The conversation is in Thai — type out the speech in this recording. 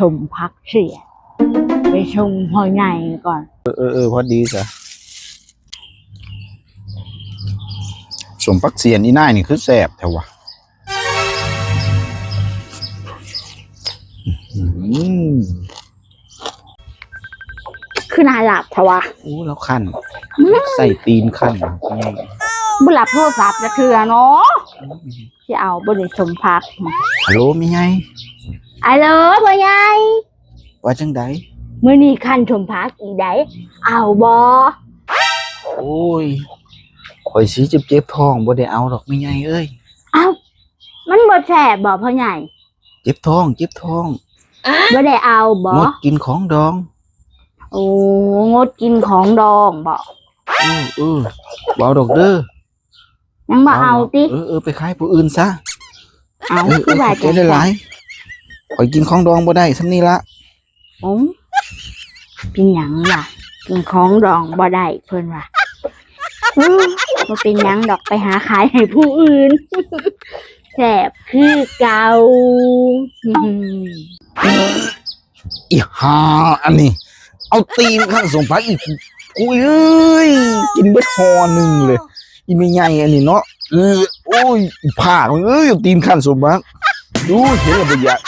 ชมพักเสียไปชมพ่อใหญ่ก่อนพอดีจ้ะสมพักเสียนอีน่ายนี่คือแสบแถวะคือนาหลับทวะโอ้แล้วขั้นใส่ตีนขั้นบุหลับโทรศัพท์จะเถื่อเนาะที่เอาบริชมพักฮัลโหลมีไงไอ้เลิฟพ่อใหญ่ว่าจังไดเมื่อนี้ขั้นชมพักอีไดเอาบอโอ้ยข่อยสิเจ็บท้องบ่ได้เอาดอกมีไงเอ้ยเอามันบ่แสบบ่พ่อใหญ่เจ็บท้องบ่ได้เอาบ่งดกินของดองโอ้งดกินของดองบ่บ่ดอกเด้อยังบ่เอาติไปขายผู้อื่นซะเอาคือว่าจะได้หลายข่อยกินของดองบ่ได้ซ้ำนี้ละเป็นหยังล่ะกินของดองบ่ได้เพิ่นว่าบ่เป็นหยังดอกไปหาขายให้ผู้อื่นแซ่บคือเก่าอีห่าอันนี้เอาตีนข้างสมพักอีกกูเอ้ยกินเบิดคอหนึ่งเลยอีไม่ใหญ่อันนี้เนาะโอ้ยผ่าเอ้ยตีนข้างสมพักดูเห็นแล้วบ่อยาก